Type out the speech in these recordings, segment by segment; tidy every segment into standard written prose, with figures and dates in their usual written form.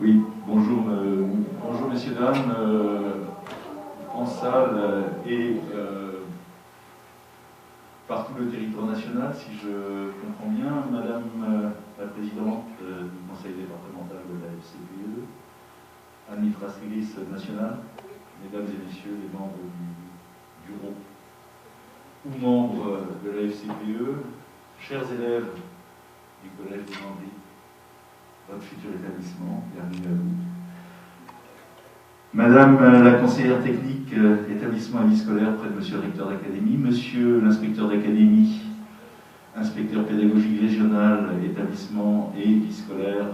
Oui, bonjour, bonjour messieurs, dames, en salle et par tout le territoire national, si je comprends bien, Madame la Présidente du Conseil départemental de la FCPE, administratrice nationale, Mesdames et Messieurs les membres du bureau ou membres de la FCPE, chers élèves du Collège des Andrés, votre futur établissement, bienvenue à vous. Madame la conseillère technique, établissement et vie scolaire près de monsieur le recteur d'académie, monsieur l'inspecteur d'académie, inspecteur pédagogique régional, établissement et vie scolaire,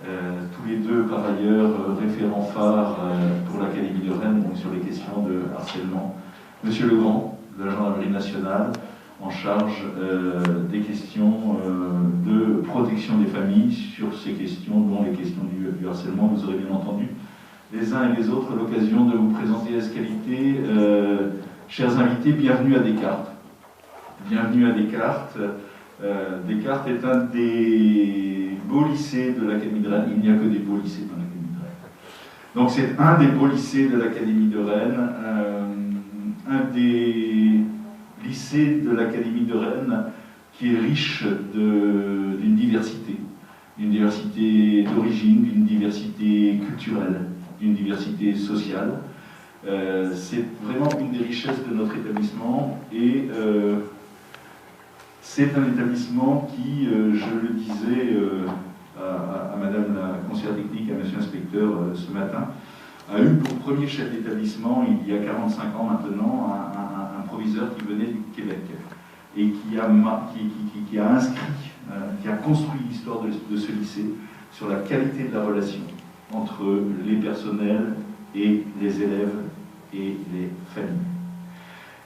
tous les deux par ailleurs référents phares pour l'Académie de Rennes, donc sur les questions de harcèlement, monsieur Legrand, de la gendarmerie nationale, en charge des questions de protection des familles sur ces questions, dont les questions du harcèlement. Vous aurez bien entendu les uns et les autres l'occasion de vous présenter à ce qualité. Chers invités, bienvenue à Descartes. Bienvenue à Descartes. Descartes est un des beaux lycées de l'Académie de Rennes. Il n'y a que des beaux lycées dans l'Académie de Rennes. Donc c'est un des beaux lycées de l'Académie de Rennes, un des lycée de l'Académie de Rennes qui est riche d'une diversité d'origine, d'une diversité culturelle, d'une diversité sociale. C'est vraiment une des richesses de notre établissement et c'est un établissement qui, je le disais à Madame la conseillère technique, à Monsieur l'inspecteur ce matin, a eu pour premier chef d'établissement, il y a 45 ans maintenant, un proviseur qui venait du Québec et qui a inscrit, qui a construit l'histoire de ce lycée sur la qualité de la relation entre les personnels et les élèves et les familles.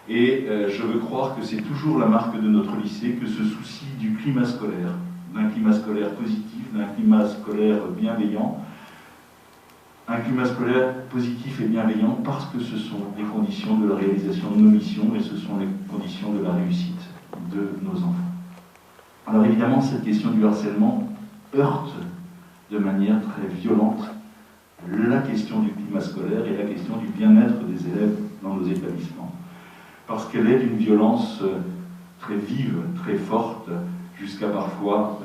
Et je veux croire que c'est toujours la marque de notre lycée que ce souci du climat scolaire, d'un climat scolaire positif, d'un climat scolaire bienveillant. Un climat scolaire positif et bienveillant parce que ce sont les conditions de la réalisation de nos missions et ce sont les conditions de la réussite de nos enfants. Alors évidemment, cette question du harcèlement heurte de manière très violente la question du climat scolaire et la question du bien-être des élèves dans nos établissements. Parce qu'elle est d'une violence très vive, très forte, jusqu'à parfois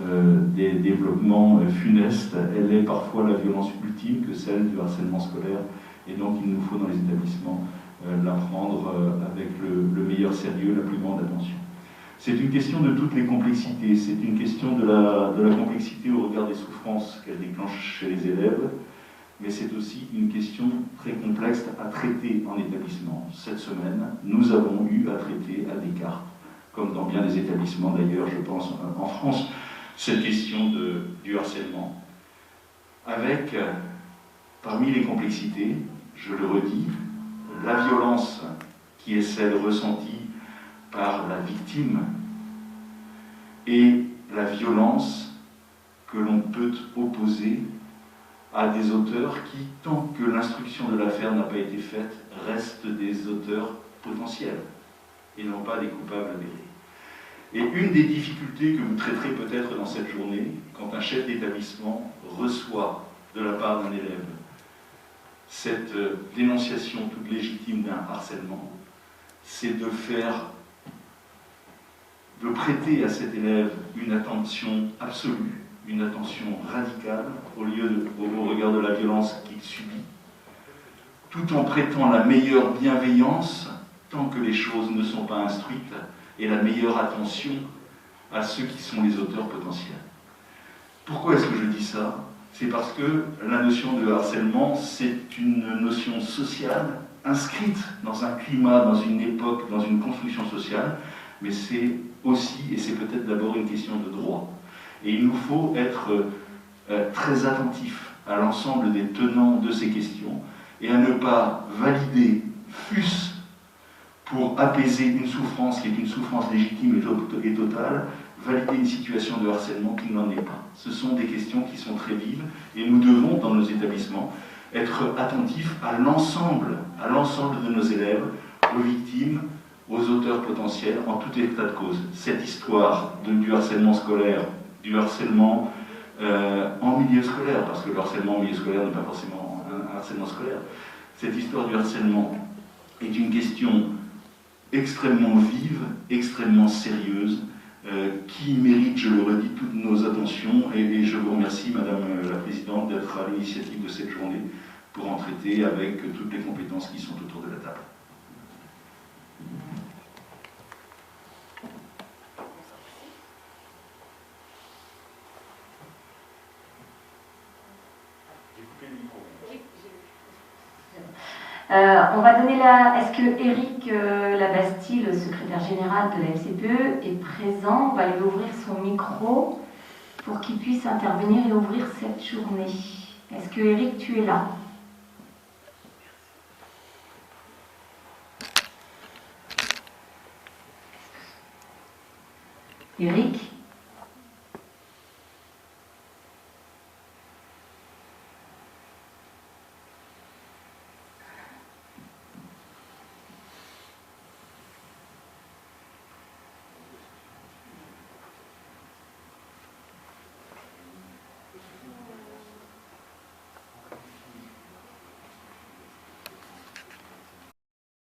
des développements funestes. Elle est parfois la violence ultime que celle du harcèlement scolaire. Et donc il nous faut dans les établissements la prendre avec le meilleur sérieux, la plus grande attention. C'est une question de toutes les complexités. C'est une question de la complexité au regard des souffrances qu'elle déclenche chez les élèves. Mais c'est aussi une question très complexe à traiter en établissement. Cette semaine, nous avons eu à traiter à Descartes, comme dans bien des établissements d'ailleurs, je pense, en France, cette question du harcèlement, avec, parmi les complexités, je le redis, la violence qui est celle ressentie par la victime et la violence que l'on peut opposer à des auteurs qui, tant que l'instruction de l'affaire n'a pas été faite, restent des auteurs potentiels et non pas des coupables avérés. Et une des difficultés que vous traiterez peut-être dans cette journée, quand un chef d'établissement reçoit de la part d'un élève cette dénonciation toute légitime d'un harcèlement, c'est de prêter à cet élève une attention absolue, une attention radicale au regard de la violence qu'il subit, tout en prêtant la meilleure bienveillance tant que les choses ne sont pas instruites et la meilleure attention à ceux qui sont les auteurs potentiels. Pourquoi est-ce que je dis ça? C'est parce que la notion de harcèlement, c'est une notion sociale inscrite dans un climat, dans une époque, dans une construction sociale, mais c'est aussi, et c'est peut-être d'abord une question de droit. Et il nous faut être très attentifs à l'ensemble des tenants de ces questions et à ne pas valider, fût-ce pour apaiser une souffrance qui est une souffrance légitime et totale, valider une situation de harcèlement qui n'en est pas. Ce sont des questions qui sont très vives et nous devons, dans nos établissements, être attentifs à l'ensemble de nos élèves, aux victimes, aux auteurs potentiels, en tout état de cause. Cette histoire du harcèlement scolaire, du harcèlement en milieu scolaire, parce que le harcèlement en milieu scolaire n'est pas forcément un harcèlement scolaire. Cette histoire du harcèlement est une question extrêmement vive, extrêmement sérieuse, qui mérite, je le redis, toutes nos attentions, et je vous remercie, Madame la Présidente, d'être à l'initiative de cette journée pour en traiter avec toutes les compétences qui sont autour de la table. On va donner la... Est-ce que Éric Labastille, le secrétaire général de la FCPE, est présent? On va lui ouvrir son micro pour qu'il puisse intervenir et ouvrir cette journée. Est-ce que Éric, tu es là? Éric?